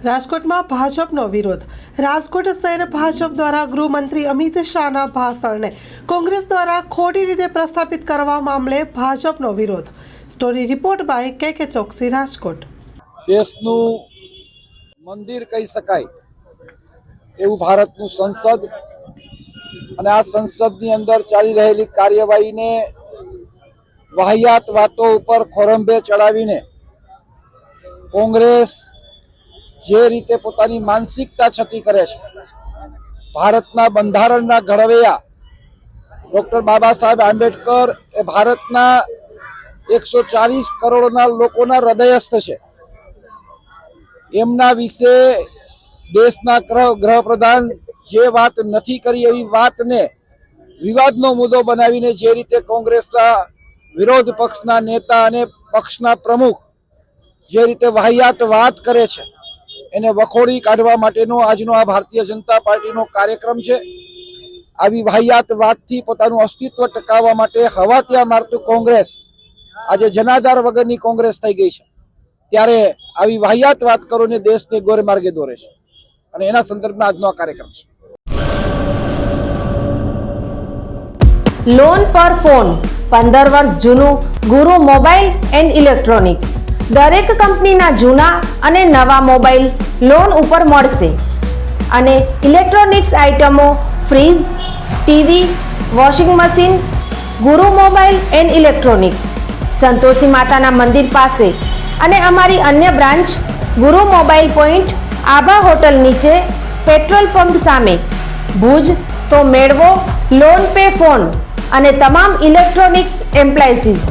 રાજકોટમાં ભાજપનો વિરોધ. રાજકોટ શહેર ભાજપ દ્વારા ગૃહમંત્રી અમિત શાહના ભાષણને કોંગ્રેસ દ્વારા ખોટી રીતે પ્રસ્થાપિત કરવા મામલે ભાજપનો વિરોધ. સ્ટોરી રિપોર્ટ બાય કે ચોકસી, રાજકોટ. દેશનું મંદિર કહી શકાય એવું ભારતનું સંસદ અને આ સંસદની અંદર ચાલી રહેલી કાર્યવાહીને વાહિયાત વાતો ઉપર ખોરંભે ચડાવીને કોંગ્રેસ જે રીતે પોતાની માનસિકતા છતી કરે છે, ભારતના બંધારણના ઘડવૈયા ડૉક્ટર બાબા સાહેબ આંબેડકર એ ભારતના 140 કરોડના લોકોના હૃદયસ્થ છે. એમના વિશે દેશના ગૃહપ્રધાન જે વાત નથી કરી એવી વાતને વિવાદનો મુદ્દો બનાવીને જે રીતે કોંગ્રેસના વિરોધ પક્ષના નેતા અને પક્ષના પ્રમુખ જે રીતે વાહિયાત વાત કરે છે, એને વખોડી કાઢવા માટેનો આજનો આ ભારતીય જનતા પાર્ટીનો કાર્યક્રમ છે. આવી વાહિયાત વાતથી પોતાનું અસ્તિત્વ ટકાવવા માટે હવા ત્યાં મારતું કોંગ્રેસ આજે જનાધાર વગરની કોંગ્રેસ થઈ ગઈ છે. ત્યારે આવી વાહિયાત વાત કરીને દેશને ગોરમાર્ગે દોરે છે અને એના સંદર્ભમાં આજનો આ કાર્યક્રમ છે. લોન પર ફોન 15 વર્ષ જૂનું ગુરુ મોબાઈલ એન્ડ ઇલેક્ટ્રોનિક્સ. દરેક કંપનીના જૂના અને નવા મોબાઈલ લોન ઉપર મળશે અને ઇલેક્ટ્રોનિક્સ આઇટમો ફ્રીજ, ટીવી, વોશિંગ મશીન. ગુરુ મોબાઈલ એન્ડ ઇલેક્ટ્રોનિક્સ, સંતોષી માતાના મંદિર પાસે અને અમારી અન્ય બ્રાન્ચ ગુરુ મોબાઈલ પોઈન્ટ, આભા હોટલ નીચે, પેટ્રોલ પંપ સામે, ભુજ. તો મેળવો લોન પે ફોન અને તમામ ઇલેક્ટ્રોનિક્સ એપ્લાયન્સીસ.